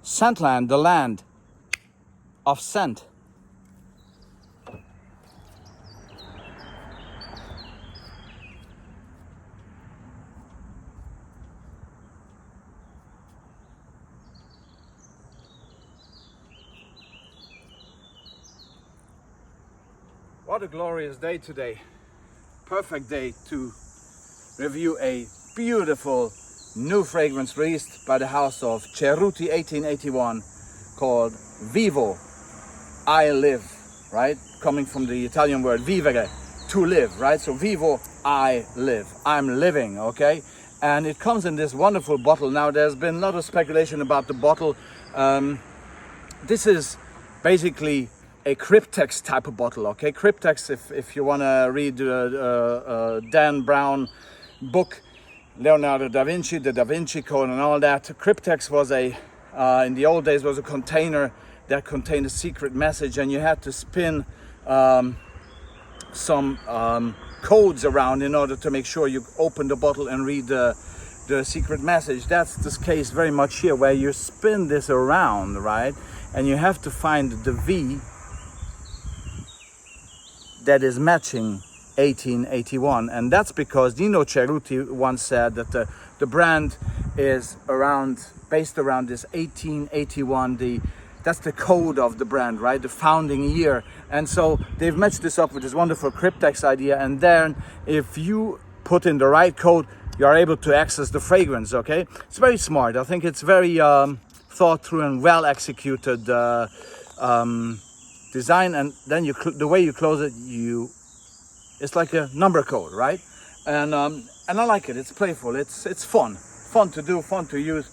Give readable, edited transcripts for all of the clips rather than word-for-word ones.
Scentland, the land of scent. What a glorious day today. Perfect day to review a beautiful new fragrance released by the house of Cerruti 1881 called Vivo, I live, right? Coming from the Italian word vivere, to live, right? So Vivo, I live, I'm living, okay? And it comes in this wonderful bottle. Now there's been a lot of speculation about the bottle. This is basically a cryptex type of bottle, okay? Cryptex, if you want to read Dan Brown book, Leonardo da Vinci, the Da Vinci Code and all that. Cryptex was in the old days was a container that contained a secret message, and you had to spin some codes around in order to make sure you open the bottle and read the secret message. That's this case very much here, where you spin this around, right? And you have to find the V that is matching 1881, and that's because Nino Cerruti once said that the brand is based around this 1881. That's the code of the brand, right? The founding year. And so they've matched this up with this wonderful cryptex idea, and then if you put in the right code, you are able to access the fragrance, okay? It's very smart. I think it's very thought through and well executed design. And then the way you close it, it's like a number code, right? And I like it. It's playful. It's fun to do, fun to use.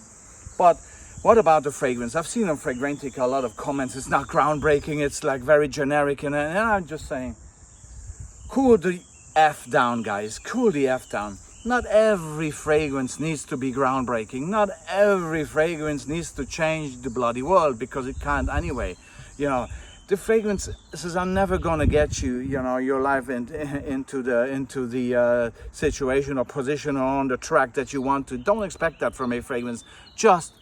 But what about the fragrance? I've seen on Fragrantica a lot of comments. It's not groundbreaking. It's like very generic, and I'm just saying, cool the F down, guys. Cool the F down. Not every fragrance needs to be groundbreaking. Not every fragrance needs to change the bloody world, because it can't anyway. You know, the fragrances are never gonna get you, your life into the situation or position or on the track that you want to. Don't expect that from a fragrance. Just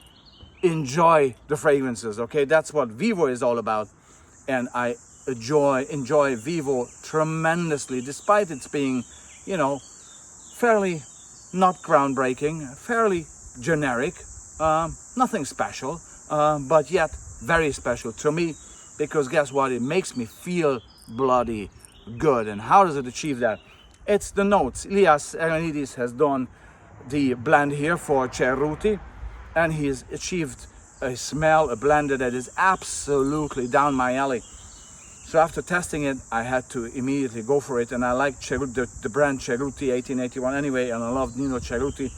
enjoy the fragrances, okay? That's what Vivo is all about, and I enjoy Vivo tremendously, despite its being, fairly not groundbreaking, fairly generic, nothing special, but yet very special to me. Because guess what? It makes me feel bloody good. And how does it achieve that? It's the notes. Elias Aranidis has done the blend here for Cerruti, and he's achieved a smell, a blend that is absolutely down my alley. So after testing it, I had to immediately go for it. And I like the brand Cerruti 1881 anyway, and I love Nino Cerruti.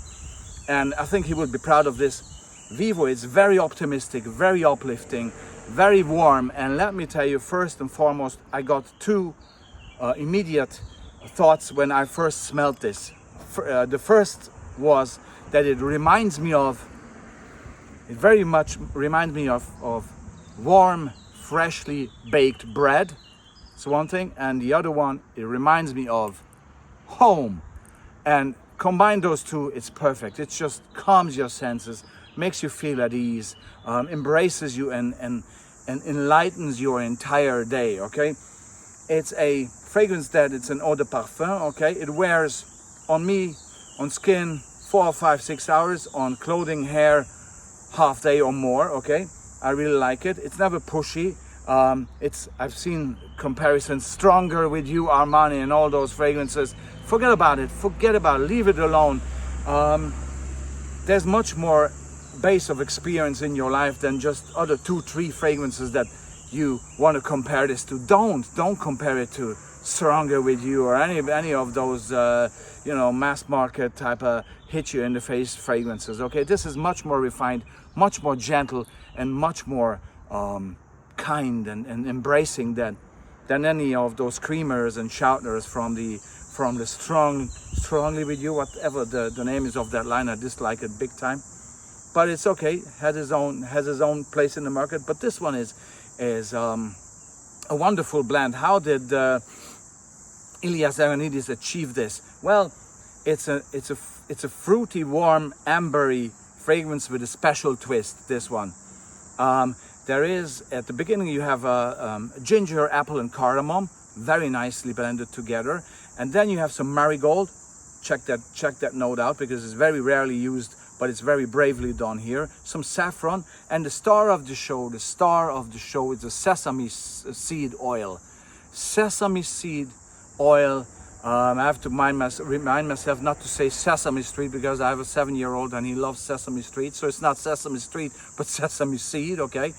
And I think he would be proud of this. Vivo is very optimistic, very uplifting, very warm, and let me tell you, first and foremost, I got two immediate thoughts when I first smelled this. The first was that it very much reminds me of warm, freshly baked bread. It's one thing, and the other one, it reminds me of home. And combine those two, it's perfect. It just calms your senses, makes you feel at ease, embraces you and enlightens your entire day, okay? It's a fragrance that it's an eau de parfum, okay? It wears on me, on skin, 4 or 5, 6 hours, on clothing, hair, half day or more, okay? I really like it. It's never pushy. I've seen comparisons, Stronger with You, Armani, and all those fragrances. Forget about it, leave it alone. There's much more base of experience in your life than just other 2-3 fragrances that you want to compare this to. Don't compare it to Stronger with You or any of those mass market type of hit you in the face fragrances, okay? This is much more refined, much more gentle, and much more kind and embracing than any of those creamers and shouters from the Strongly with You, whatever the name is of that line. I dislike it big time. But it's okay. Has his own place in the market. But this one is a wonderful blend. How did Elias Aranidis achieve this? Well, it's a fruity, warm, ambery fragrance with a special twist. This one, There is, at the beginning, you have ginger, apple, and cardamom, very nicely blended together. And then you have some marigold. Check that note out, because it's very rarely used, but it's very bravely done here. Some saffron, and the star of the show is the sesame seed oil. Sesame seed oil. I have to remind myself not to say Sesame Street, because I have a 7-year-old and he loves Sesame Street. So it's not Sesame Street, but sesame seed, okay?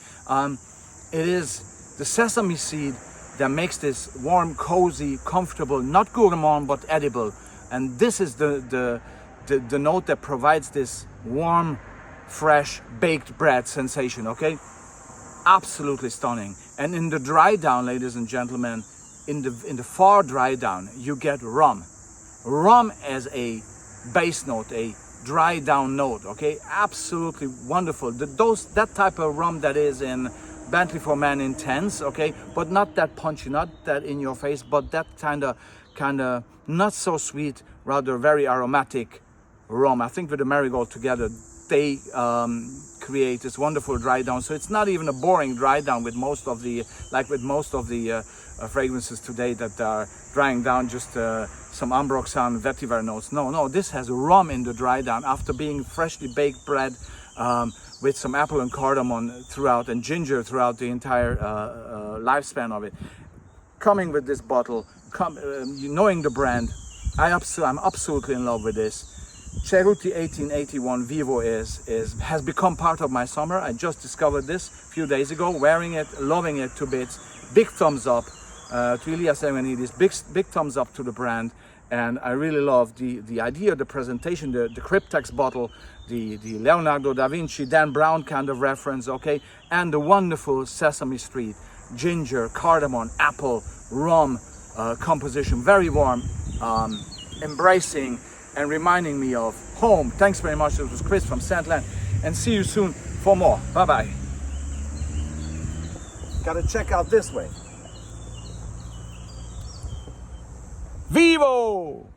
It is the sesame seed that makes this warm, cozy, comfortable, not gourmand, but edible. And this is the note that provides this warm, fresh, baked bread sensation, okay? Absolutely stunning. And in the dry down, ladies and gentlemen, in the far dry down, you get rum. Rum as a base note, a dry down note, okay? Absolutely wonderful. That type of rum that is in Bentley for Men Intense, okay? But not that punchy, not that in your face, but that kind of not so sweet, rather very aromatic rum. I think with the marigold together, they create this wonderful dry down. So it's not even a boring dry down with most of the fragrances today that are drying down just some ambroxan vetiver notes. No, this has rum in the dry down after being freshly baked bread with some apple and cardamom throughout, and ginger throughout the entire lifespan of it. Coming with this bottle, knowing the brand, I'm absolutely in love with this. Cerruti 1881 Vivo has become part of my summer. I just discovered this a few days ago, wearing it, loving it to bits. Big thumbs up to Elias Evanidis, big thumbs up to the brand. And I really love the idea, the presentation, the cryptex bottle, the Leonardo da Vinci, Dan Brown kind of reference, okay? And the wonderful Sesame Street, ginger, cardamom, apple, rum composition, very warm, embracing, and reminding me of home. Thanks very much. This was Chris from Sandland, and see you soon for more. Bye-bye. Gotta check out this way. Vivo!